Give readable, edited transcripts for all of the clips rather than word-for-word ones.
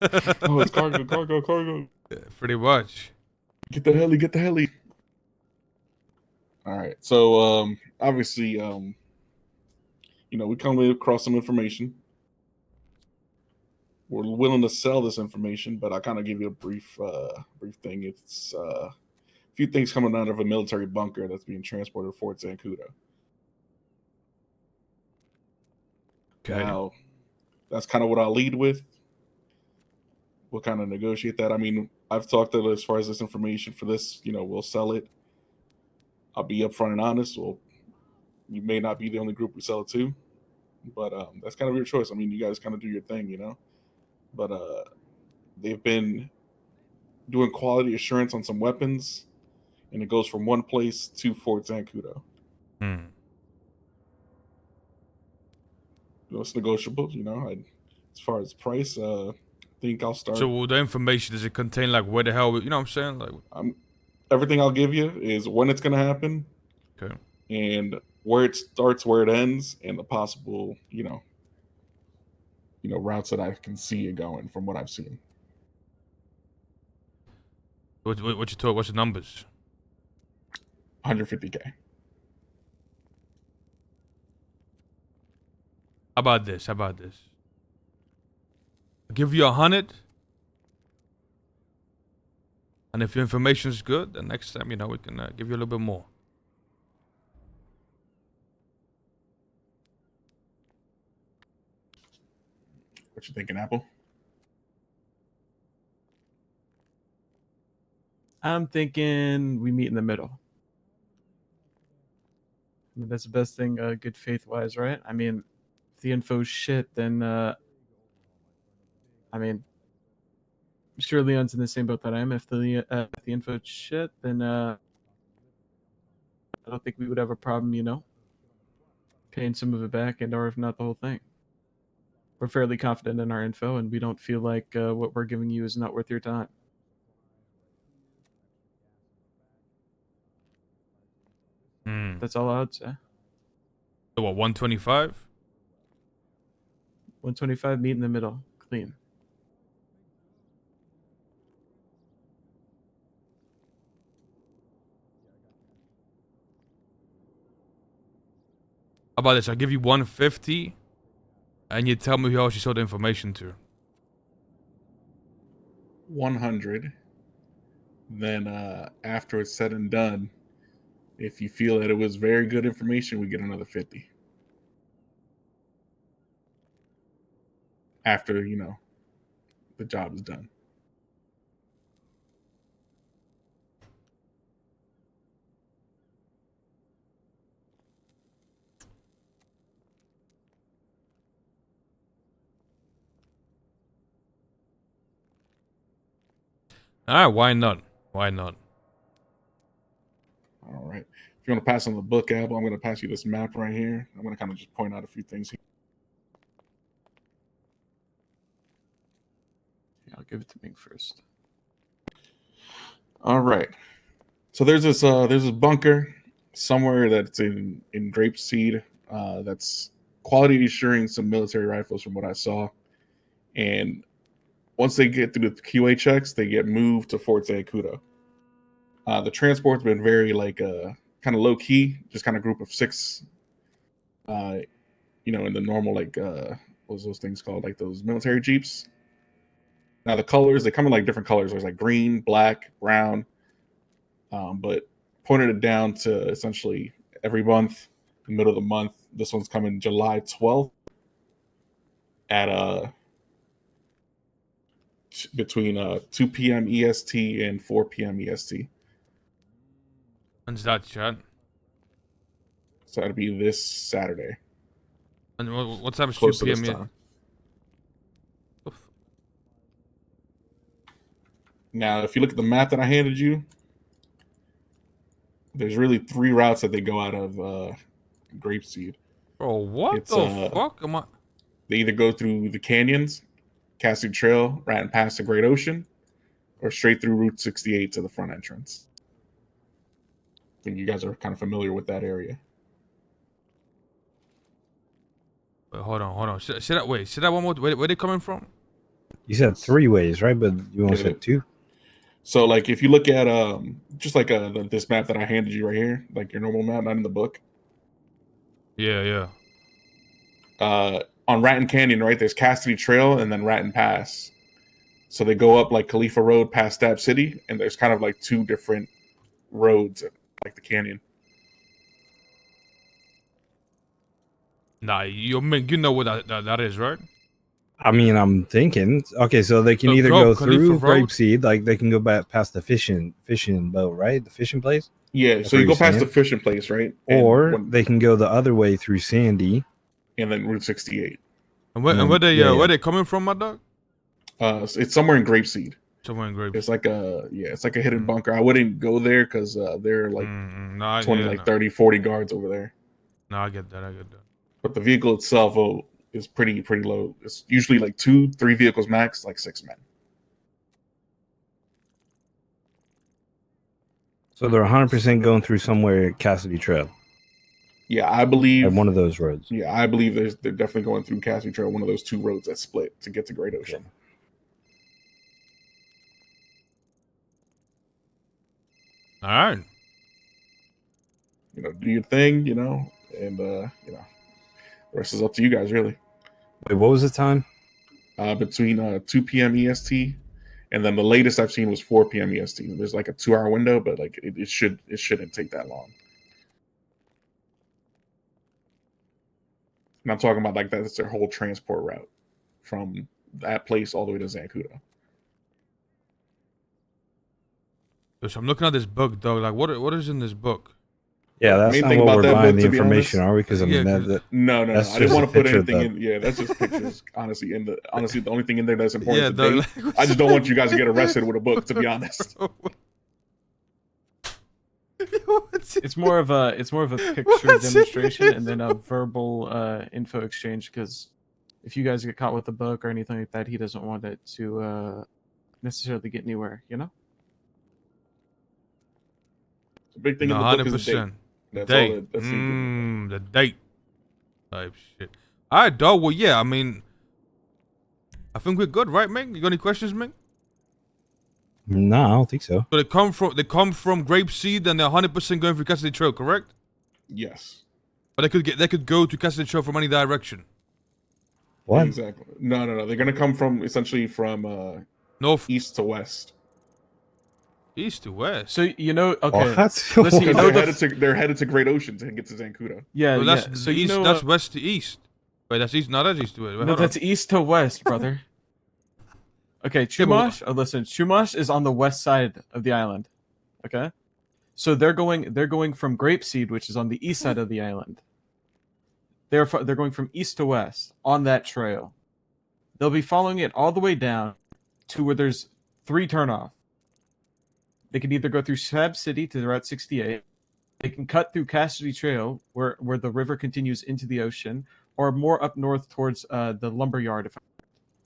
Oh, it's cargo, cargo, cargo. Yeah, pretty much. Get the heli, get the heli. All right. So obviously we come across some information. We're willing to sell this information, but I kind of give you a brief thing. It's a few things coming out of a military bunker that's being transported to Fort Zancudo. Okay. Now, that's kind of what I'll lead with. We'll kind of negotiate that. I mean, I've talked to as far as this information for this, we'll sell it. I'll be upfront and honest. Well, you may not be the only group we sell it to, but that's kind of your choice. I mean, you guys kind of do your thing. But they've been doing quality assurance on some weapons, and it goes from one place to Fort Zancudo. Hmm. It's negotiable. As far as price, I think I'll So start. will the information, does it contain like where the hell, you know what I'm saying? Like, I'm Everything I'll give you is when it's going to happen okay. and where it starts, where it ends, and the possible, routes that I can see it going from what I've seen. What you talk? What's the numbers? 150K. How about this? How about this? I'll give you 100, and if your information is good, then next time, we can give you a little bit more. What you thinking, Apple? I'm thinking we meet in the middle. I mean, that's the best thing, good faith wise, right? I mean, if the info's shit, then I mean, I'm sure Leon's in the same boat that I am. If the info's shit, then I don't think we would have a problem, paying some of it back, and or if not the whole thing. We're fairly confident in our info, and we don't feel like what we're giving you is not worth your time. Hmm. That's all I would say. So what? 125? 125, meet in the middle, clean. How about this? I'll give you 150, and you tell me who else you sold the information to. 100. Then after it's said and done, if you feel that it was very good information, we get another 50. After, the job is done. All right, why not? Why not? All right. If you want to pass on the book, Apple, I'm going to pass you this map right here. I'm going to kind of just point out a few things here. Yeah, I'll give it to Ming first. All right. So there's this bunker somewhere that's in grapeseed. That's quality assuring some military rifles from what I saw. And once they get through the QA checks, they get moved to Fort Zancudo. The transport's been very kind of low key, just kind of group of six. Uh, in the normal what's those things called, like those military jeeps. Now the colors, they come in like different colors. There's like green, black, brown, but pointed it down to essentially every month, the middle of the month. This one's coming July 12th at between 2 p.m. EST and 4 p.m. EST. When's that, chat? So that'll be this Saturday, And what time is close 2 to this p.m. time. Now, if you look at the map that I handed you, there's really three routes that they go out of Grapeseed. Bro, what It's the fuck am I? They either go through the canyons, Cassie Trail, right and past the Great Ocean, or straight through Route 68 to the front entrance. I think you guys are kind of familiar with that area. Wait, hold on. Say that. Wait, say that one more. Where they coming from? You said 3 ways, right? But you only Yeah. said 2. So like if you look at just like this map that I handed you right here, like your normal map, not in the book. Yeah. On Ratton Canyon, right? There's Cassidy Trail and then Ratton Pass. So they go up like Khalifa Road past Stab City, and there's kind of like 2 different roads like the canyon. Nah, you know what that is, right? I mean, I'm thinking. Okay, so they can So either go go up Khalifa through Road. Grapeseed, like they can go back past the fishing boat, right? The fishing place. Yeah, That's so what you go you're past the saying? fishing place, right? Or they can go the other way through Sandy. and then Route 68. And where And then- where they yeah, where yeah. they coming from, my dog? It's somewhere in Grapeseed. Somewhere in Grapes. It's like a hidden bunker. I wouldn't go there because there are like Nah, 20, yeah, like nah. 30, 40 guards over there. Nah, I get that. But the vehicle itself is pretty low. It's usually like 2, 3 vehicles max, like 6 men. So they're 100% going through somewhere Cassidy Trail, Yeah, I believe like one of those roads. Yeah, I believe they're definitely going through Cassidy Trail, one of those 2 roads that split to get to Great Ocean. All right. Do your thing, and the rest is up to you guys, really. Wait, what was the time? Between 2 p.m. EST, and then the latest I've seen was 4 p.m. EST. There's like a 2-hour window, but like it shouldn't take that long. And I'm talking about like that's their whole transport route from that place all the way to Zancudo. So I'm looking at this book, dog. Like, what is in this book? Yeah, that's Main not thing what about we're that buying book, the to be information, honest- are we? Because I mean, Yeah, that No, That's I didn't just want a to put picture of anything the- in. Yeah, that's just pictures. Honestly, the only thing in there that's important Yeah, is the dog. date. like, I just don't want you guys to get arrested with a book, to be honest. It's more of a picture What's in demonstration it? and then a verbal info exchange. Because if you guys get caught with a book or anything like that, he doesn't want it to necessarily get anywhere. The big thing in No, the book is the date. 100%. That's all. Date. That's the The date. Type shit. All right, dog. Well, yeah. I mean, I think we're good, right, Ming? You got any questions, Ming? no, I don't think so. So they come from Grapeseed and they're 100% going through Cassidy Trail, correct? Yes. But they could go to Cassidy Trail from any direction. What? Exactly. No. They're gonna come from essentially from North, east to west. east to west. So okay. What? Listen, you know They're headed to Great Ocean to get to Zancudo. Yeah, So that's yeah. So east. you know, That's west to east. Wait, that's east. No, that's east to west. Wait, no, hold that's on. east to west, brother. Okay, Chumash. Listen, Chumash is on the west side of the island. Okay, so they're going from Grapeseed, which is on the east side of the island. They're going from east to west on that trail. They'll be following it all the way down to where there's 3 turnoff. They can either go through Sab City to Route 68. They can cut through Cassidy Trail, where the river continues into the ocean, or more up north towards the lumberyard.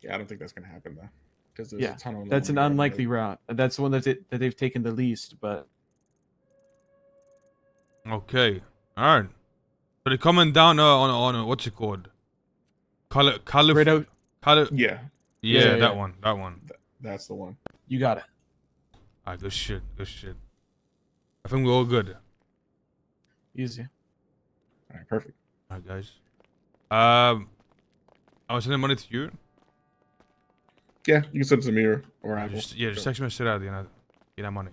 Yeah, I don't think that's gonna happen though, because there's Yeah, a ton of that's an lumberyard unlikely there. route. That's the one that they've taken the least. But Okay. All right. So they're coming down on what's it called? Great Oak, Yeah, Yeah, yeah. that one. that's the one. you got it. All right, good shit. I think we're all good. Easy. All right, perfect. All right, guys. I was sending money to you. Yeah, you can send it to me or Apple. Just text me straight out, get that money.